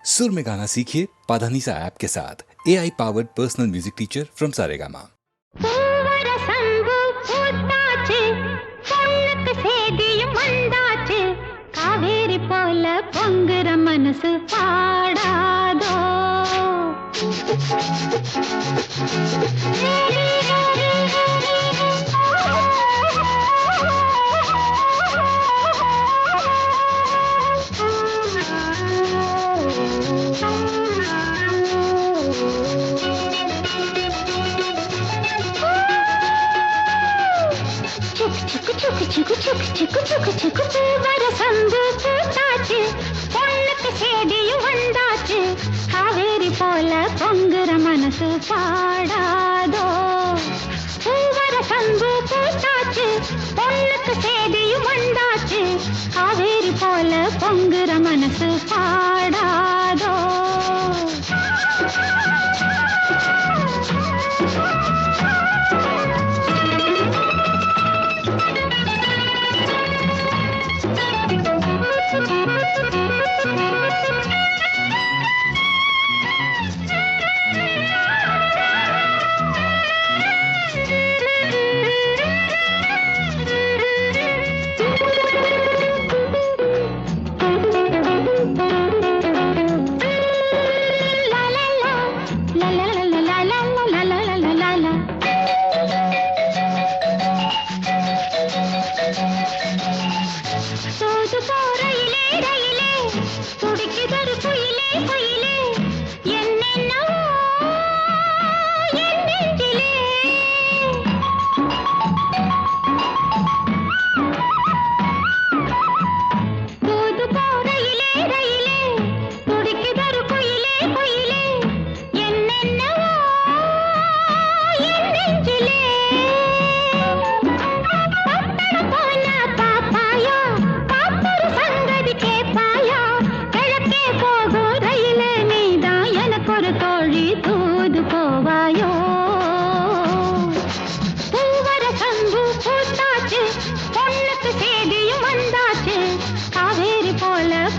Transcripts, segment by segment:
सुर में गाना सीखिए पाधानीसा ऐप के साथ AI powered personal music teacher from Saregama. Kaveri போல பொங்குற மனசு பாடாதோ வரசந்து பூத்தாச்சு பொண்ணுக்கு சேதியும் வந்தாச்சு காவேரி போல பொங்குற மனசு பாடாதோ பூவரசந்து பூத்தாச்சு பொண்ணுக்கு சேதியும் வந்தாச்சு காவேரி போல பொங்குற மனசு பாடாதோ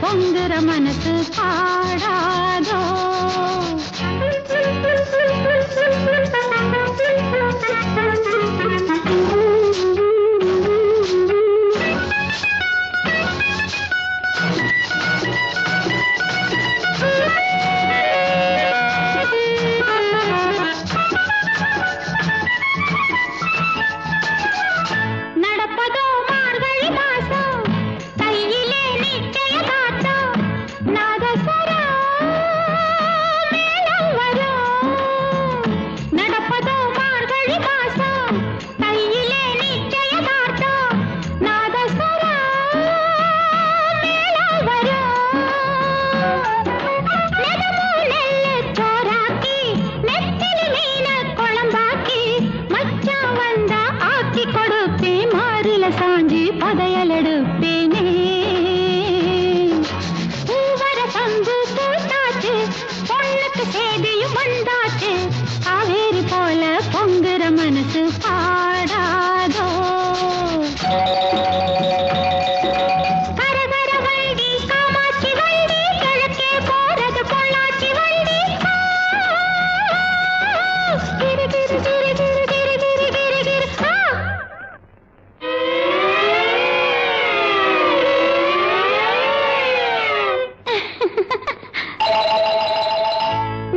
பொங்குற மனசு பாடாதோ மனசு பாடாதோ கரகர வண்டி காமாட்சி வண்டி கிழக்கே போறது பொள்ளாச்சி வண்டி கிரு கிரு கிரு கிரு கிரு கிரு கிரு கிரு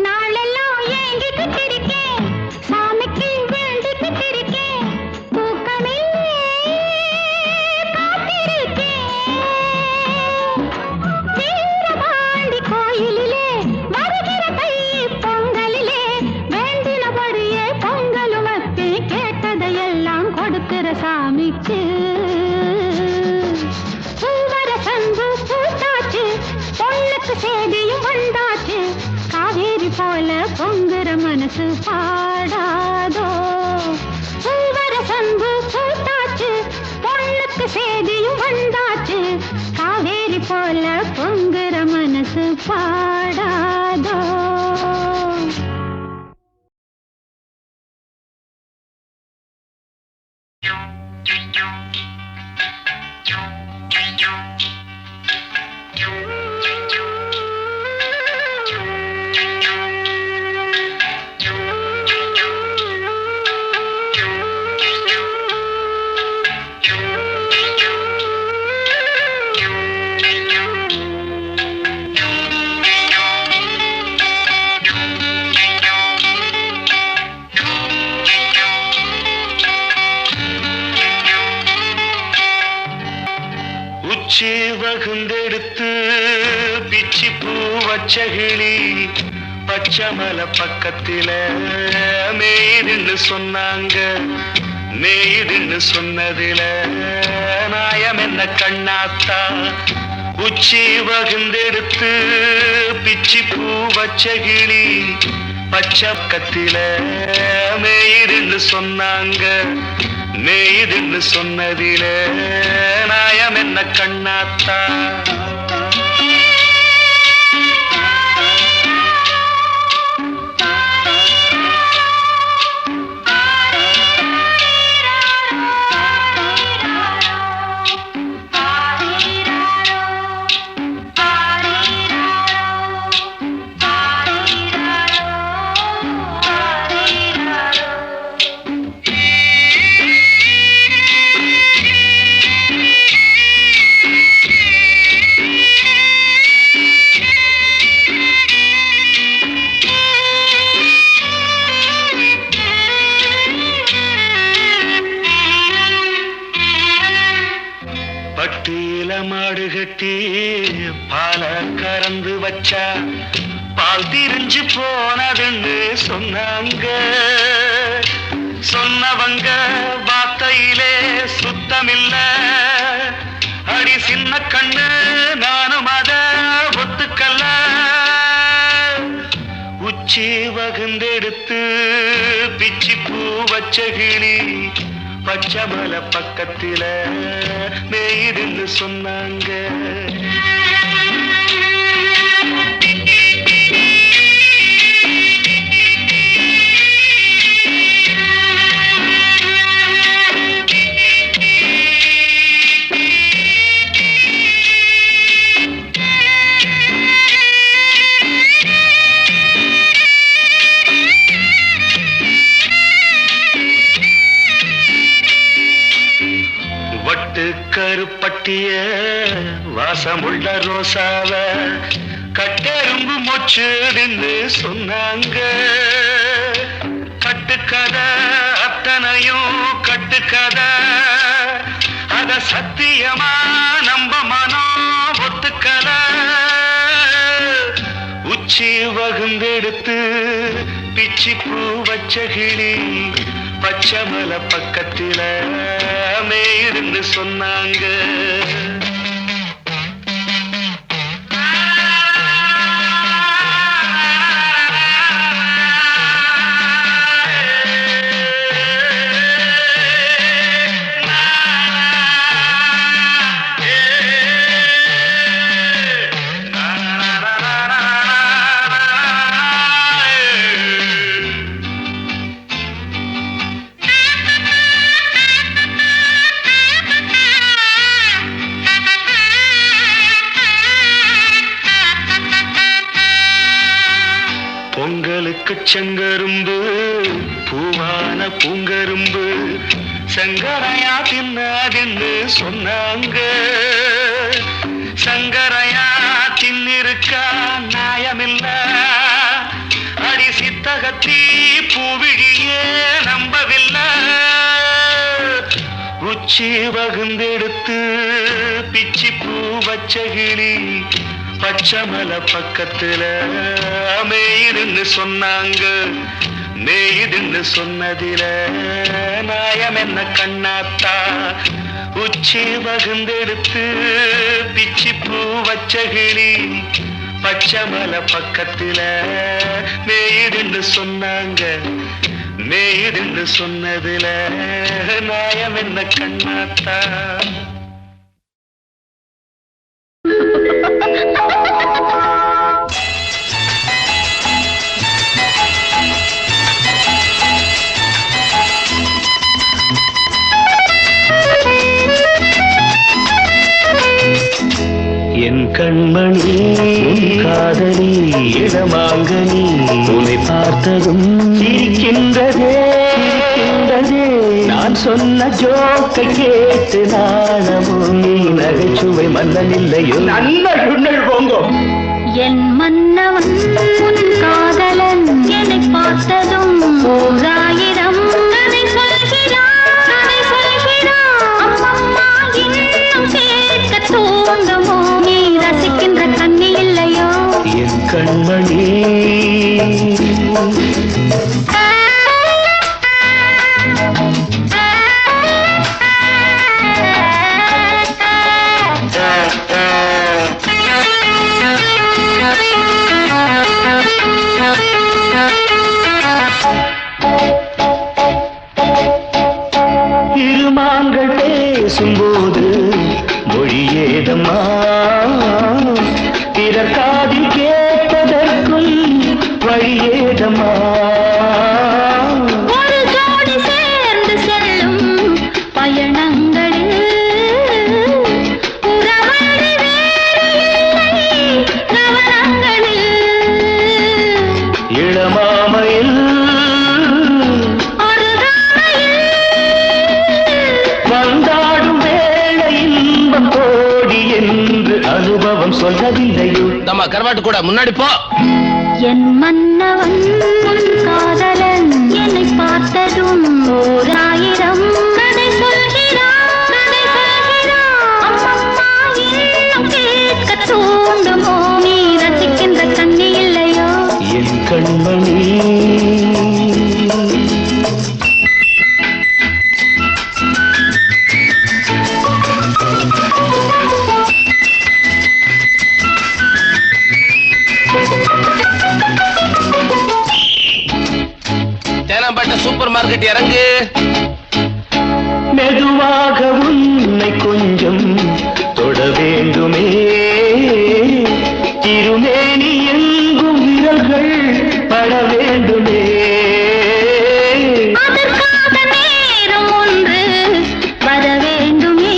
நாளெல்லாம் ஏங்கிட்டு இருக்கேன் சாமிக்கு சாமிக்கு பூவரசந்து பூத்தாச்சு பொண்ணுக்கு சேதியும் வந்தாச்சு காவேரி போல பொங்குற மனசு பாடாதோ பூவரசந்து பூத்தாச்சு பொண்ணுக்கு சேதியும் வந்தாச்சு காவேரி போல பொங்குற மனசு பாடாதோ வச்ச கிளி பச்சமல பக்கத்தில மேய்துன்னு சொன்னாங்க. மேய்துன்னு சொன்னதில நாயம் என்ன கண்ணாத்தா, உச்சி வகுந்தெடுத்து பிச்சி பூ வச்ச கிளி பச்சக்கத்தில மேய்துன்னு சொன்னாங்க. மேய்துன்னு சொன்னதில நாயம் என்ன கண்ணாத்தா. பட்டியில மாடு கட்டி பால கறந்து வச்சா பால் திரிஞ்சு போனதுன்னு சொன்னாங்க. சொன்னவங்க வார்த்தையிலே சுத்தமில்ல. அடி சின்ன கண்ணு நானும் அத ஒத்துக்கல்ல. உச்சி வகுந்தெடுத்து பிச்சி பூ வச்ச கிளி பச்சமல பக்கத்தில மேய்துன்னு சொன்னாங்க. கருப்பட்டிய வாசமுள்ள ரோசாவ கட்டெரும்பு மொச்சுன்னு சொன்னாங்க. கட்டுக்கதை அத்தனையும் கட்டுக்கதை, அத சத்தியமா நம்ப மனம் ஒத்துக்கல. உச்சி வகுந்தெடுத்து பிச்சி பூ வச்ச கிளி பச்சமல பக்கத்தில மேய்துன்னு சொன்னாங்க. பொங்கலுக்கு செங்கரும்பு பூவான பூங்கரும்பு சங்கரையா தின்னாதுன்னு சொன்னாங்க. சங்கரையா தின்னிருக்கா நியாயமில்ல. அடி சித்தகத்தி பூவிழியே நம்பவில்லை. உச்சி வகுந்தெடுத்து பிச்சி பூ வச்ச கிளி பச்சமல பக்கத்துல மேய்துன்னு சொன்னாங்க. மேய்துன்னு சொன்னதில நாயம் என்ன கண்ணாத்தா, உச்சி வகுந்தெடுத்து பிச்சி பூ வச்ச கிளி பச்சமல பக்கத்துல மேய்துன்னு சொன்னாங்க. மேய்துன்னு சொன்னதில நாயம் என்ன கண்ணாத்தா. என் கண்மணி காதலி இடமாங்கனி உன்னை பார்த்ததும் சிரிக்கின்றதே சிரிக்கின்றதே. நான் சொன்ன ஜோக்கை கேட்டு நாணமும் நகைச்சுவை மன்னன் இல்லையோ. நல்ல போங்கோ. என் மன்னவன் உன் காதலன் என்னை பார்த்ததும் ஓராயிரம் கதை சொல்கிறான் கதை சொல்கிறான். அம்மம்மா இன்னும் கேட்க தூண்டுமோ, நீ ரசிக்கின்ற கண்ணி இல்லையோ. என் கருவாட்டு கூட முன்னாடி போ. என் மன்னவன் காதலன் என்னை பார்த்ததும் ஓர் ஆயிரம் கதை சொல்கிறான். அம்மம்மா இன்னும் கேட்க தூண்டுமோ? நீ ரசிக்கின்ற கண்ணி இல்லையோ என் கண்மணி? தேனாம்பேட்டை சூப்பர் மார்க்கெட் இறங்கு. மெதுவாக உன்னை கொஞ்சம் தொட வேண்டுமே, திருமேனி எங்கும் விரல்கள் பட வேண்டுமே. அதற்காக நேரம் ஒன்று வர வேண்டுமே,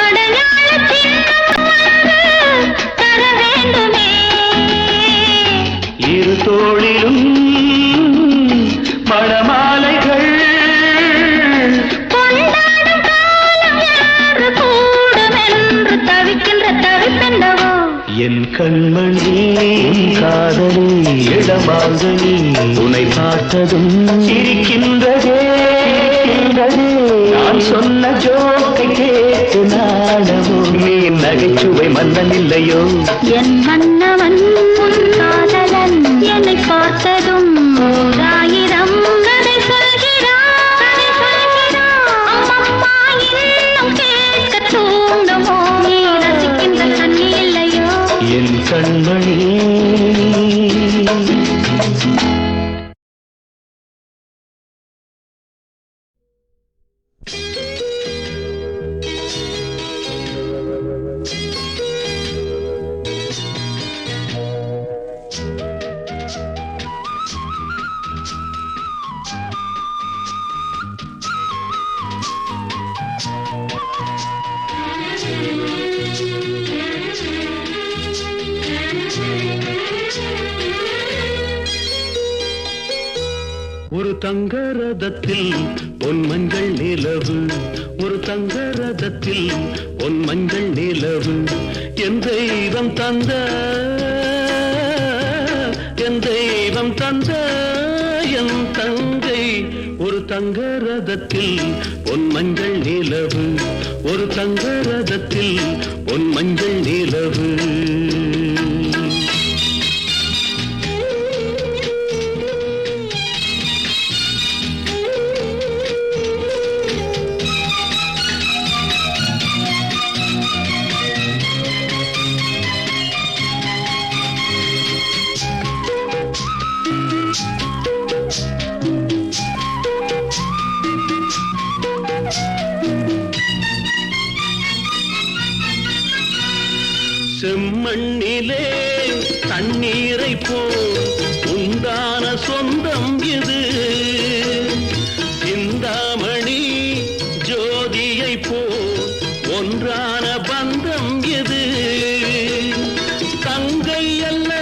அடையாள சின்னம் ஒன்று தர வேண்டுமே. இரு தோளிலும் மணமாலைகள் கொண்டாடும் காலம் என்று கூடும் என்று தவிக்கின்ற தவிப்பென்னவோ என் கண்மணி காதலி இடமாங்கனி உன்னை பார்த்ததும் சிரிக்கின்றதே. நான் சொன்ன ஜோக்கை கேட்டு நாடமோ? நீ நகைச்சுவை மன்னன் இல்லையோ? என் மன்னவன் காதலன் என்னை பார்த்ததும் ஓர் ஆயிரம் கதை சொல்கிறான். அம்மம்மா இன்னும் கேட்க தூண்டுமோ? நீ ரசிக்கின்ற கண்ணி இல்லையோ என் கண்மணி? ஒரு தங்க ரதத்தில் பொன் மஞ்சள் நிலவு, ஒரு தங்க ரதத்தில் பொன் மஞ்சள் நிலவு. என் தெய்வம் தந்த, என் தெய்வம் தந்த என் தங்கை. ஒரு தங்க ரதத்தில் பொன் மஞ்சள் நிலவு, ஒரு தங்க ரதத்தில் பொன் மஞ்சள் நிலவு. செம்மண்ணிலே தண்ணீரை போல் உண்டான சொந்தம் இது, சிந்தாமணி ஜோதியை போல் ஒன்றான பந்தம் இது. தங்கை அல்ல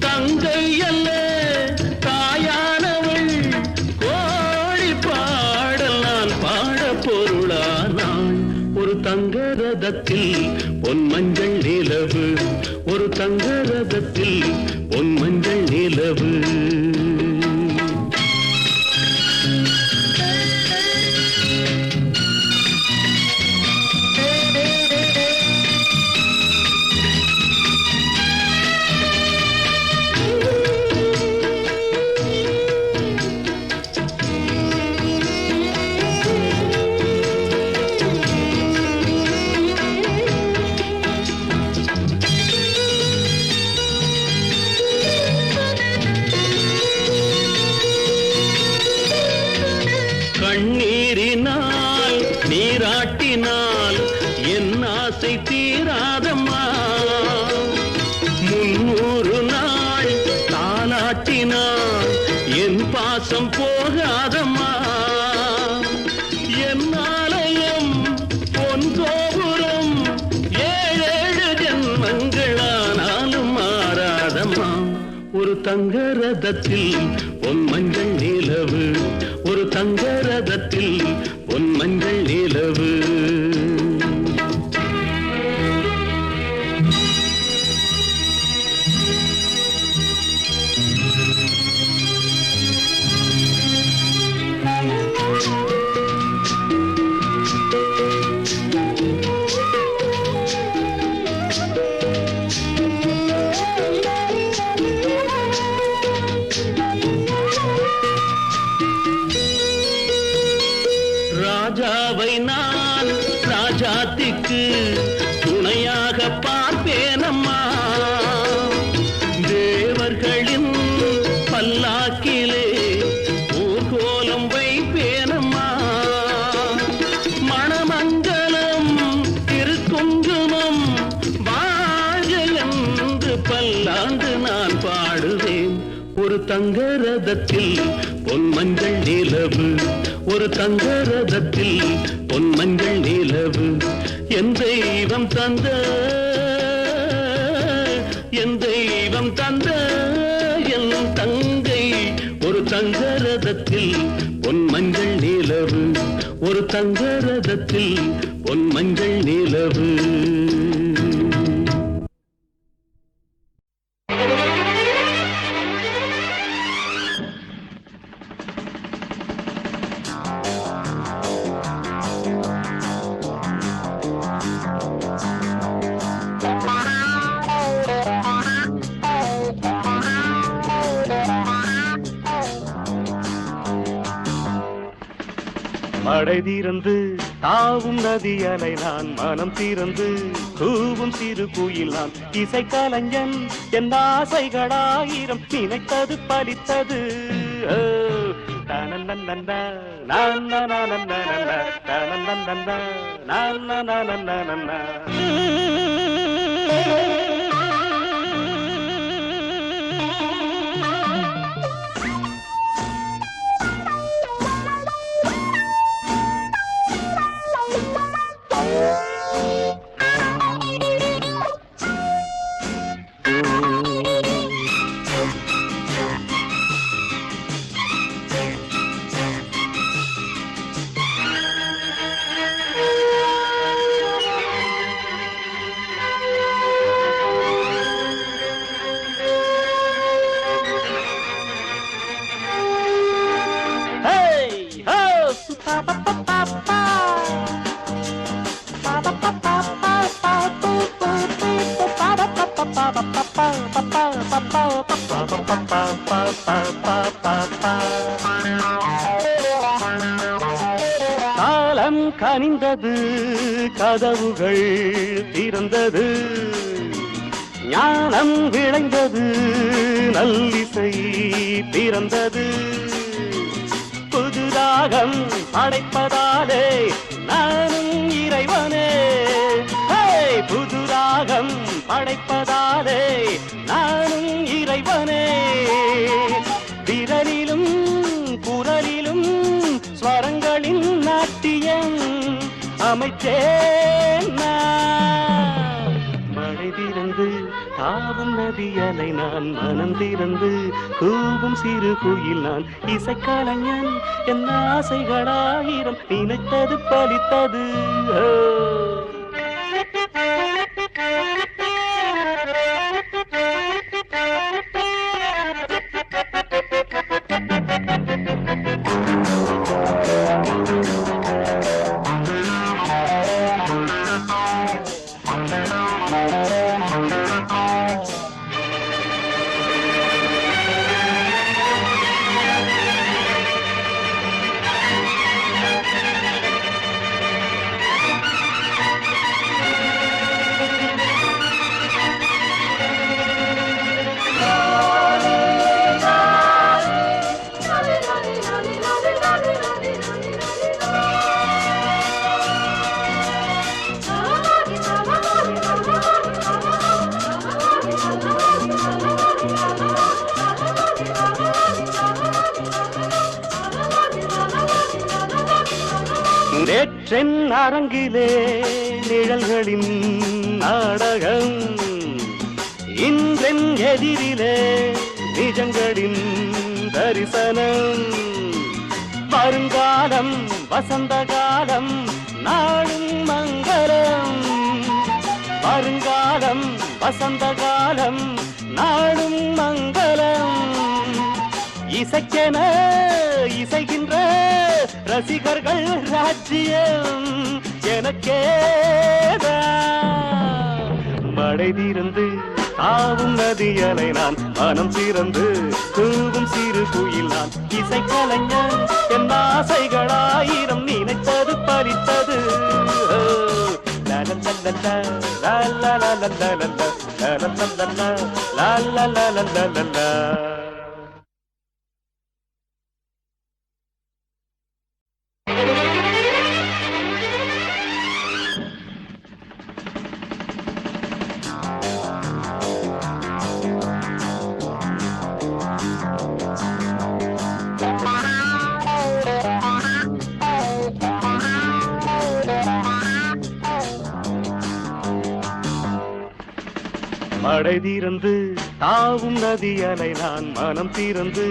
தங்கை அல்ல தாயானவள், கோழி பாடல் நான் பாட பொருளானாள். ஒரு தங்க ரதத்தில் பொன் மஞ்சள் நிலவு, ஒரு தங்க ரதத்தில் பொன் மஞ்சள் நிலவு. கண்ணீரினால் நீராட்டினால் என் ஆசை தீராதம்மா, 300 நாள் தாலாட்டினால் என் பாசம் போகாதம்மா. என் ஆலயம் பொன் கோபுரம் 7 ஜென்மங்களானாலும் மாறாதம்மா. ஒரு தங்க ரதத்தில் பொன் மஞ்சள் நிலவு, ஒரு தங்க ரதத்தில் பொன் மஞ்சள் நிலவு. துணையாக பார்ப்பேனம்மா. தேவர்களின் பல்லாக்கிலே ஊர்கோலம் வைப்பேனம்மா. மணமங்கலம் திருக்குங்குமம் வாழ்க என்று பல்லாண்டு நான் பாடுவேன். ஒரு தங்க ரதத்தில் பொன் மஞ்சள் நிலவு, ஒரு தங்க ரதத்தில் பொன் மஞ்சள் நிலவு. என் தெய்வம் தந்த, என் தெய்வம் தந்த என் தங்கை. ஒரு தங்க ரதத்தில் பொன் மஞ்சள் நிலவு, ஒரு தங்க ரதத்தில் பொன் மஞ்சள் நிலவு. மடை தீரந்து தாவும் நதி அலை நான், மனம் தீரந்து கூவும் சிறு குயில் நான். இசை கலைஞன் என் ஆசைகளாயிரம் நினைத்தது பலித்தது. காலம் கனிந்தது, கதவுகள் திறந்தது, ஞானம் விளைந்தது, நல்லிசை பிறந்தது. புது ராகம் படைப்பதாலே நானும் இறைவனே. புது ராகம் படைப்பதாலே நானும் இறைவனே. விரலிலும் குரலிலும் ஸ்வரங்களின் நாட்டியம் அமைச்சேன் நான். மழை திறந்து தாவும் நதி அலை நான், மனம் திறந்து கூவும் சிறு குயில் நான். இசைக்கலைஞன் என் ஆசைகளாயிரம் நினைத்தது பலித்தது. நேற்றென் அரங்கிலே நிழல்களின் நாடகம், இன்றென் எதிரிலே நிஜங்களின் தரிசனம். வருங்காலம் வசந்த காலம் நாளும் மங்களம். வருங்காலம் வசந்த காலம் நாளும் மங்களம். இசைக்கென இசைகின்ற ரசிகர்கள் ராஜ்யம் எனக்கேதான். மழை தீர்ந்து தாவும் நதி அலை நான், மனம் திறந்து கூவும் சிறு குயில் நான். இசைக்கலைஞன் என் ஆசைகளாயிரம் நினைத்தது பலித்தது. மடை தீர்ந்து தாவும் நதி அலை நான் மனம் தீர்ந்து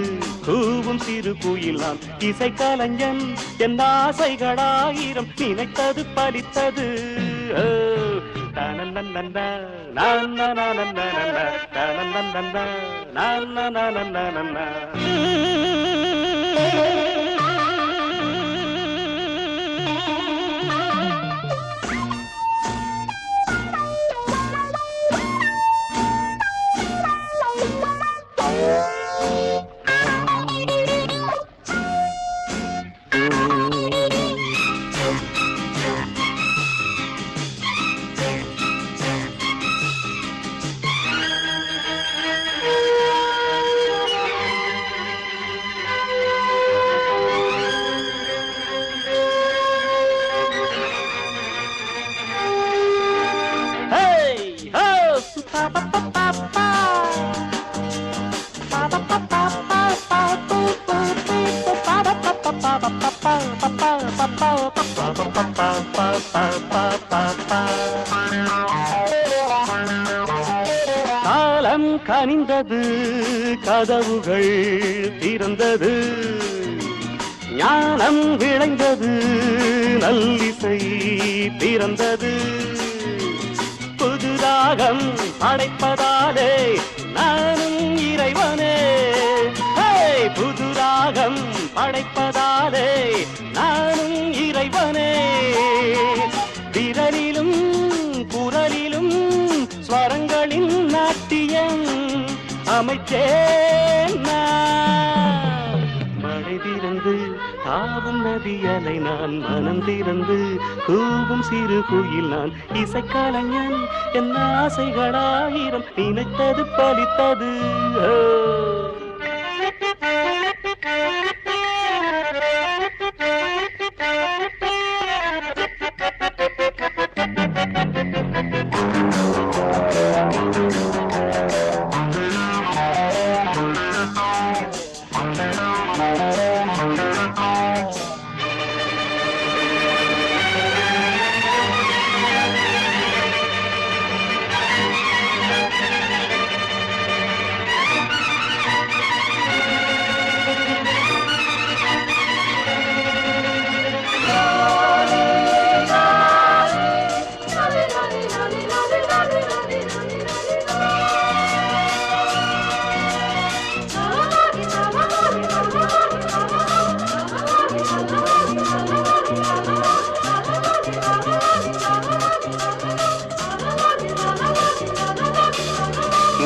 கூவும் சிறு குயில் நான் இசை கலைஞன் என் ஆசைகளாயிரம் நினைத்தது பலித்தது காலம் கனிந்தது கதவுகள் திறந்தது ஞானம் விளைந்தது நல்லிசை பிறந்தது புதுராகம் படைப்பதாலே நானும் இறைவனே புதுராகம் படைப்பதாலே நானும் இறைவனே விரலிலும் குரலிலும் ஸ்வரங்களின் நாட்டியம் அமைச்சேன் மழை திறந்து தாவும் நதியலை நான் மனம் திறந்து கூவும் சிறு குயில் நான் இசைக்கலைஞன் என் ஆசைகளாயிரம் நினைத்தது பலித்தது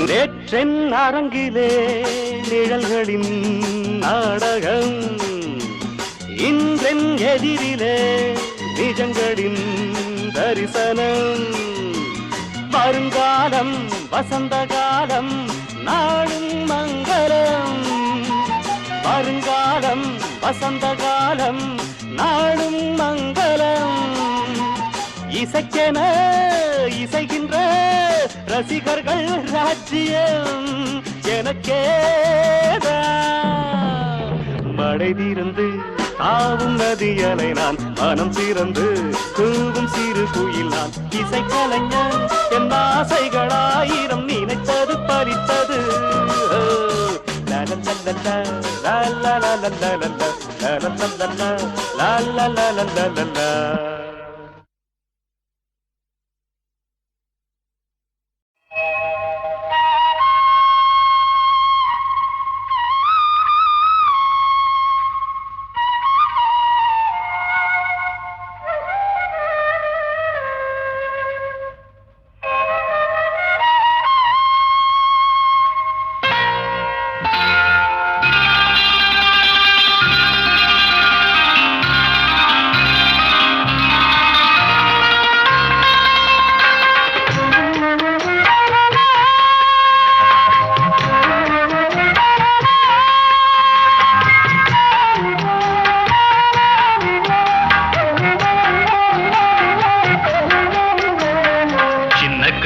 நேற்றென் அரங்கிலே நிழல்களின் நாடகம் இன்றென் எதிரிலே நிஜங்களின் தரிசனம் வருங்காலம் வசந்த காலம் நாளும் மங்களம் வருங்காலம் வசந்த காலம் நாளும் மங்களம் இசைக்கென இசைகின்ற ரசிகர்கள் ராஜ்யம் எனக்கேதான் மழை தீர்ந்து தாவும் நதியலை நான் மனம் திறந்து கூவும் சிறு குயில் நான் இசைக்கலைஞன் என் ஆசைகளாயிரம் நினைத்தது பறித்தது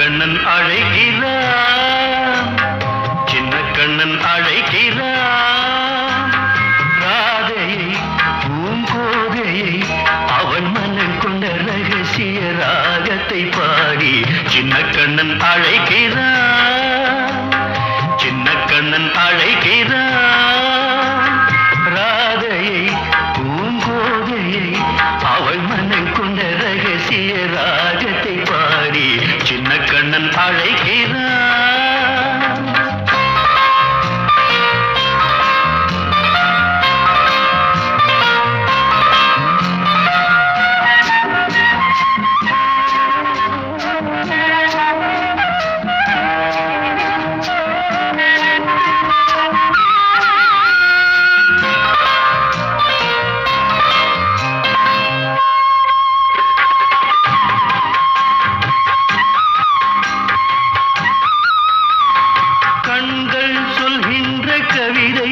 கண்ணன் அழைக்கிறான், சின்ன கண்ணன் அழைக்கிறான். ராதையை பூங்கோதையை அவன் மனம் கொண்ட ரகசிய ராகத்தை பாடி சின்ன கண்ணன் அழைக்கிறான், சின்ன கண்ணன் அழைக்கிறான். ராதையை பூங்கோதையை அவள் மனம் கொண்ட ரகசிய ராகத்தை பாடி சின்ன கண்ணன் அழைக்கிறான். கண்கள் சொல்கின்ற கவிதை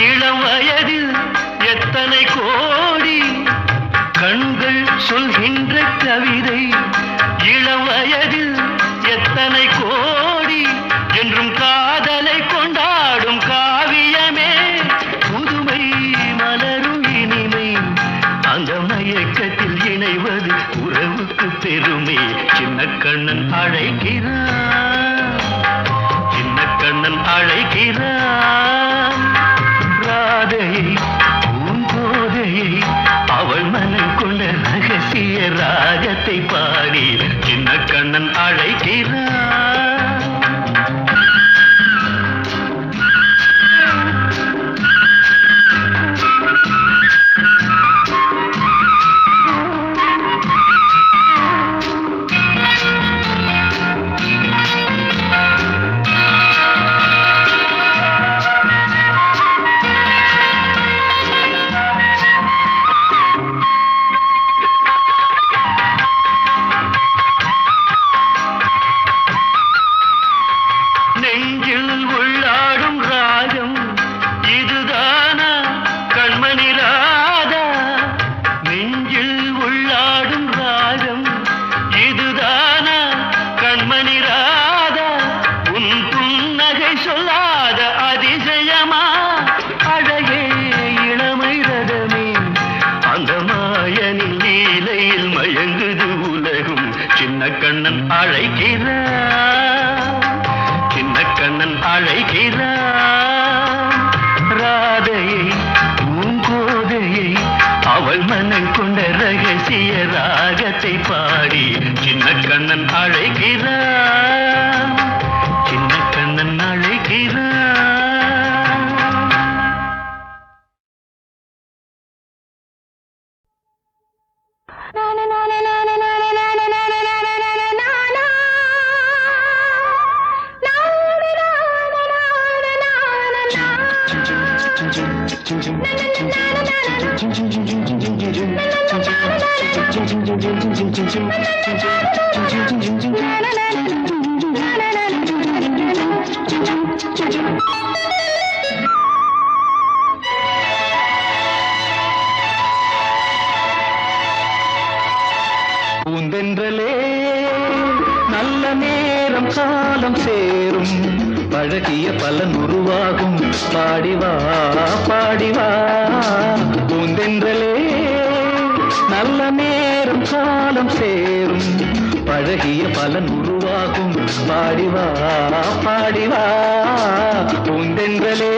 இளம் வயதில் எத்தனை கோடி, கண்கள் சொல்கின்ற கவிதை இளம் வயதில் எத்தனை கோடி, என்றும் காதலை கொண்டாடும் காவியமே புதுமை மலரும் இனிமை, அந்த மயக்கத்தில் இணைவது உறவுக்கு பெருமை. சின்ன கண்ணன் அழைக்கிறான், சின்ன கண்ணன் அழைக்கிறான். ராதையை பூங்கோதையை அவள் மனம் கொண்ட ரகசிய ராகத்தை பாடி சின்ன கண்ணன் அழைக்கிறான். நெஞ்சில் உள்ளாடும் ராகம் இதுதானா கண்மணி ராதா, நெஞ்சில் உள்ளாடும் ராகம் இதுதானா கண்மணி ராதா, உன் புன்னகை சொல்லாத அதிசயமா அழகே இளமை ரதமே, அந்த மாயனின் லீலையில் மயங்குது உலகும். சின்ன கண்ணன் அழைக்கிறான், சின்ன கண்ணன் அழைக்கிறான். ராதையை பூங்கோதையை அவள் மனம் கொண்ட ரகசிய ராகத்தை பாடி சின்ன கண்ணன் அழைக்கிறான், சின்ன கண்ணன் அழைக்கிறான். பூந்தென்றலே நல்ல நேரம் காலம் சேரும், பழகிய பலன் உருவாகும், பாடிவா பாடிவா. பூந்தென்றலே நல்ல நேரம் காலம் சேரும், பழகிய பலன் உருவாகும், பாடிவா பாடிவா. பூந்தென்றலே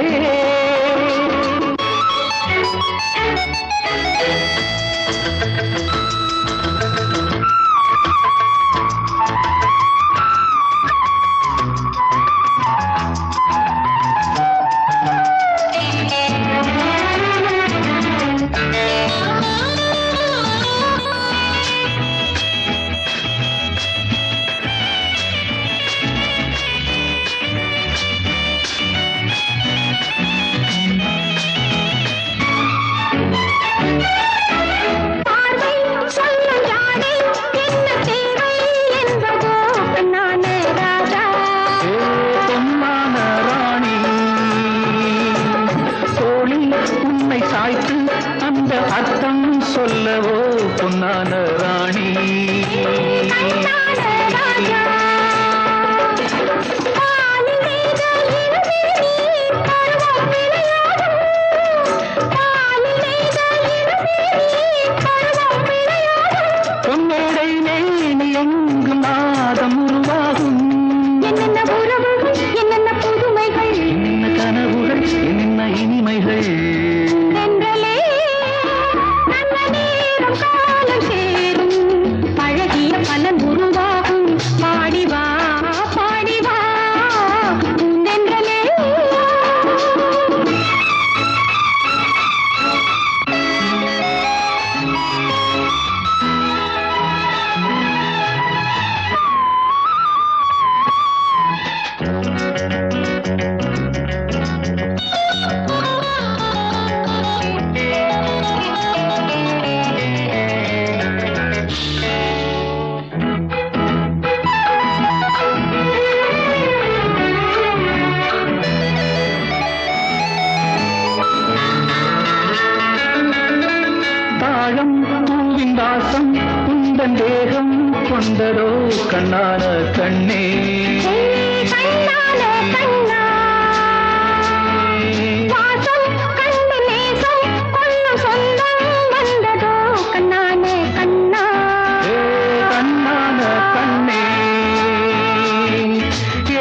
கண்ணான கண்ணே கண்ணான கண்ணா வாசம் கண்டு நேசம் கொள்ளும் சொந்தம் வந்ததோ கண்ணான கண்ணா கண்ணான கண்ணே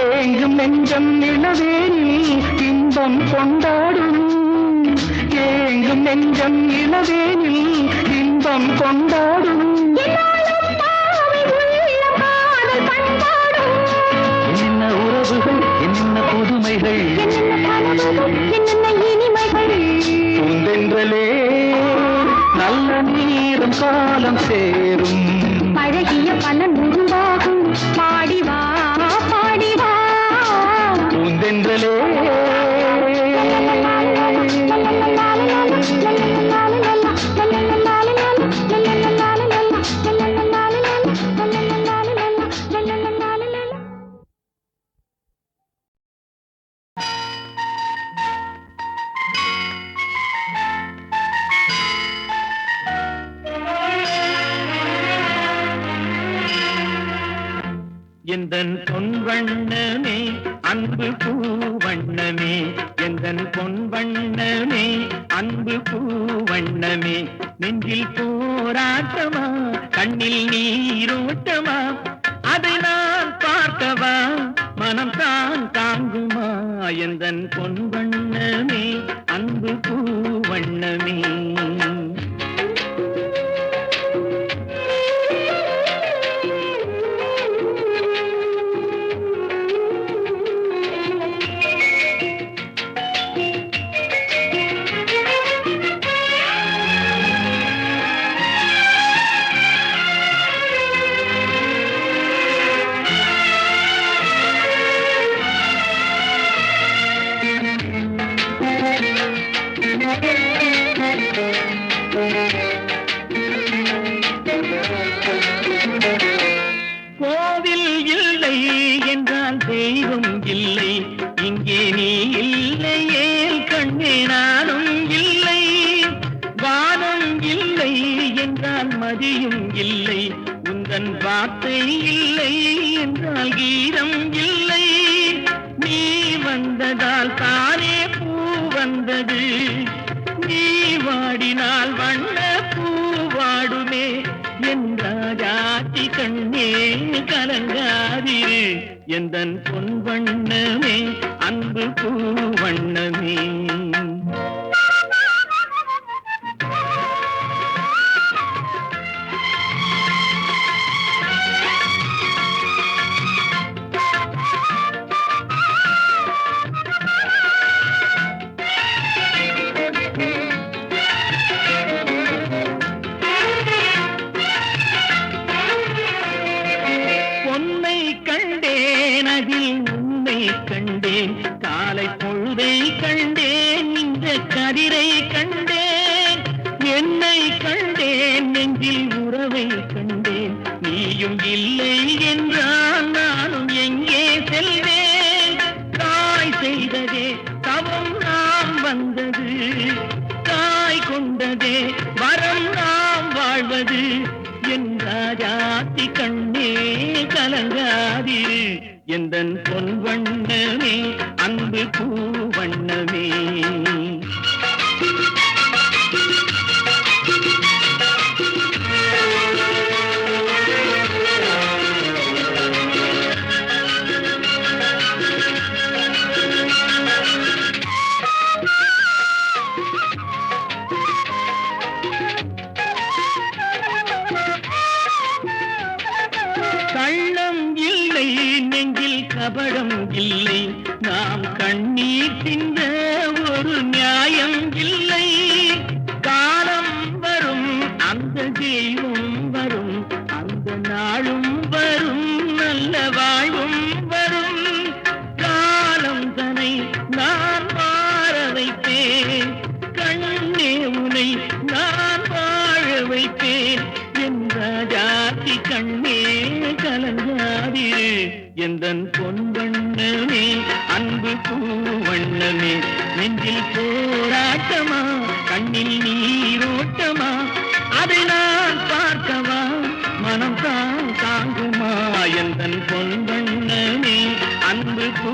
ஏங்கும் நெஞ்சம் இளவேனில் இன்பம் கொண்டாடும் ஏங்கும் நெஞ்சம் இளவேனில் இன்பம் கொண்டாடும் என்ன உறவுகள் என்ன புதுமைகள் என்னென்ன இனிமைகள் பூந்தென்றலே நல்ல நேரம் காலம் சேரும் பழகிய பலன் உருவாகும் பாடிவா பாடிவா பூந்தென்றலே எந்தன் பொன்வண்ணமே அன்பு பூவண்ணமே எந்தன் பொன்வண்ணமே அன்பு பூவண்ணமே நெஞ்சில் போராட்டமா கண்ணில் நீரோட்டமா அதை நான் பார்க்கவா மனம் தான் தாங்குமா எந்தன் பொன்வண்ணமே அன்பு பூவண்ணமே கோவில் இல்லை என்றால் தெய்வம் இல்லை இங்கே நீ இல்லையே கண்ணே நானும் இல்லை வானம் இல்லை என்றால் மதியும் இல்லை உந்தன் வார்த்தை இல்லை என்றால் கீதம் இல்லை நீ வந்ததால் தானே பூ வந்தது நீ வாடினால் வண்ண பூ வாடுமே என்றாஜாத்தி கண்ணே கலங்காதிரு எந்தன் பொன்வண்ணமே அன்பு பூவண்ணமே கண்டேன் காலை பொழுதை கண்டேன் இந்த கதிரை கண்டேன் என்னை கண்டேன் நெஞ்சில் உறவை கண்டேன் நீயும் இல்லை என்றால் நானும் எங்கே செல்வேன் தாய் செய்ததே தவம் நாம் வந்தது தாய் கொண்டதே வரம் நாம் வாழ்வது என்றாஜாத்தி கண்ணே கலங்காதிரு எந்தன் பொன்வண்ணமே அன்பு பூவண்ணமே கள்ளம் இல்லை நெஞ்சில் கபடம் இல்லை நாம் கண்ணீர் சிந்த ஒரு நியாயம் இல்லை காலம் வரும் அந்த தெய்வம் வரும் அந்த நாளும் வரும் நல்ல வாழ்வும் வரும் காலம் தனை நான் மாற வைப்பேன் கண்ணே உனை நான் வாழ வைப்பேன் என்ற ஜாதி கண்ணே கலங்காதிரு எந்தன் பொன்வண்ணமே அன்பு பூவண்ணமே நெஞ்சில் போராட்டமா கண்ணில் நீரோட்டமா அதை நான் பார்க்கவா மனம் தான் தாங்குமா எந்தன் பொன் வண்ணமே அன்பு பூ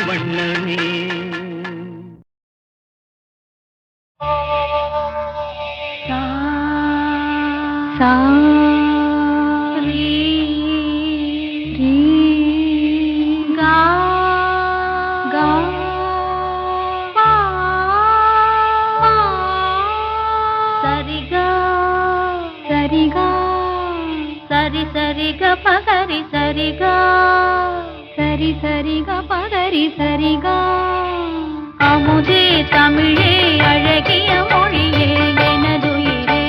வண்ணமே சா ரீ ரீ கா கா பா சரிகா சரிகா சரி சரிக பகரி சரிகா சரி சரிக பகரி சரிகா அமுதே தமிழே அழகிய மொழியே எனதுயிரே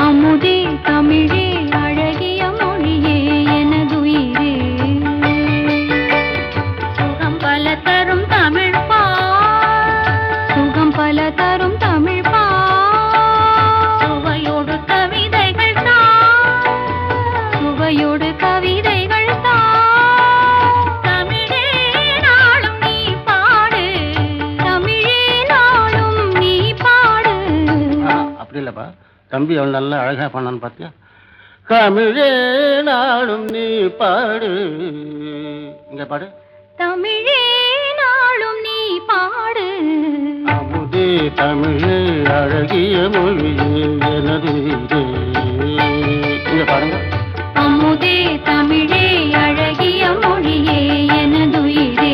அமுதே தமிழே அழகிய மொழியே எனதுயிரே சுகம் பல தரும் தமிழ் பா சுகம் பல தரும் தமிழ் பா சுவையோடு கவிதைகள் தா சுவையோடு கவிதைகள் தா தமிழே நாளும் நீ பாடு தமிழே நாளும் நீ பாடு அப்படி இல்லப்பா தம்பி அவன் நல்லா அழகா பண்ணான்னு பார்த்தியா தமிழே நாளும் நீ பாடு இங்க பாடு தமிழே நாளும் நீ பாடு அமுதே தமிழே அழகிய மொழியே எனது இங்க பாருங்க அமுதே தமிழே அழகிய மொழியே எனதுயிரே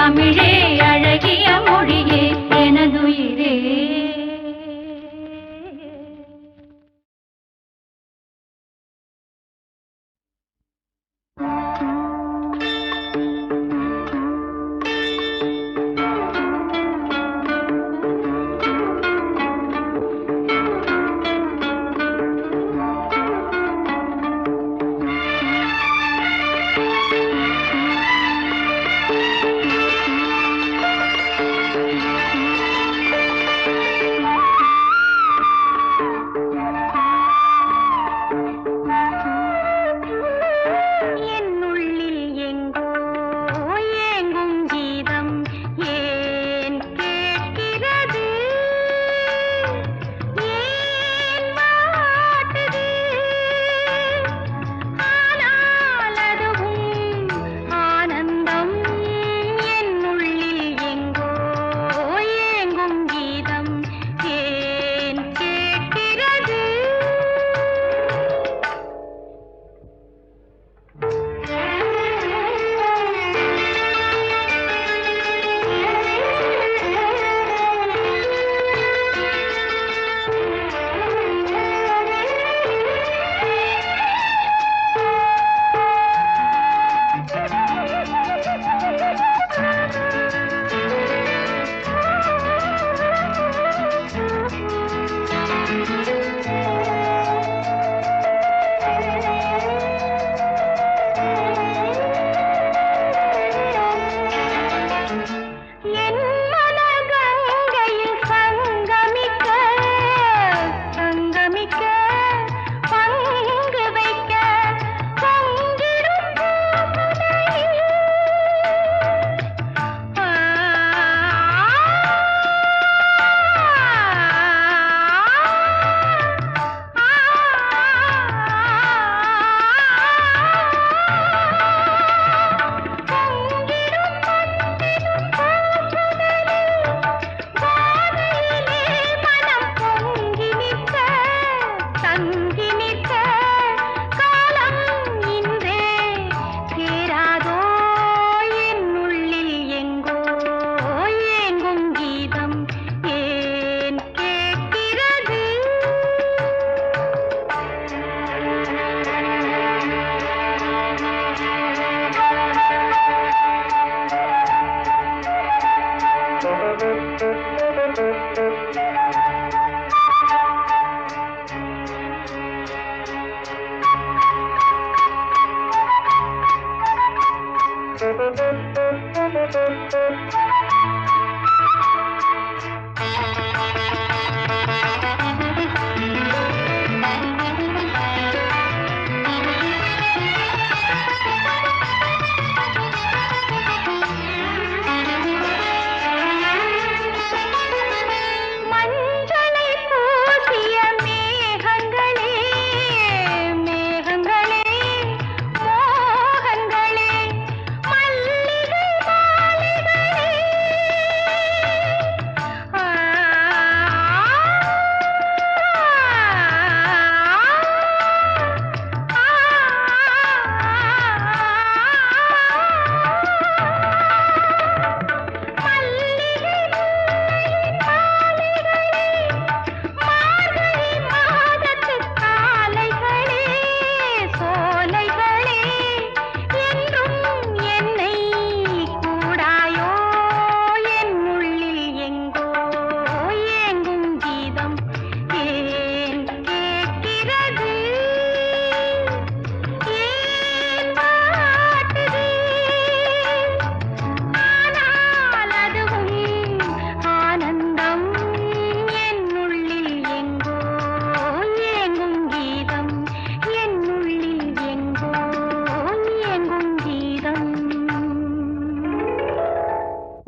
தமிழே அழகிய மொழியே எனதுயிரே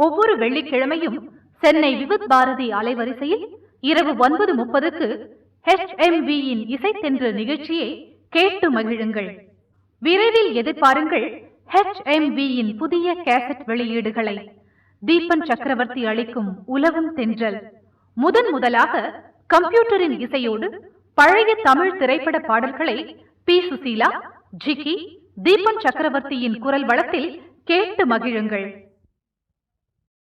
ஒவ்வொரு வெள்ளிக்கிழமையும் சென்னை விவித் பாரதி அலைவரிசையில் இரவு 9:30க்கு HMVயின் இசைத்தென்று நிகழ்ச்சியை கேட்டு மகிழுங்கள். விரைவில் எதிர்பாருங்கள் HMVயின் புதிய கேசட் வெளியீடுகளை. தீபன் சக்கரவர்த்தி அளிக்கும் உலவும் தென்றல் முதலாக கம்ப்யூட்டரின் இசையோடு பழைய தமிழ் திரைப்பட பாடல்களை பி. சுசீலா, ஜிகி, தீபன் சக்கரவர்த்தியின் குரல் வளத்தில் கேட்டு மகிழுங்கள்.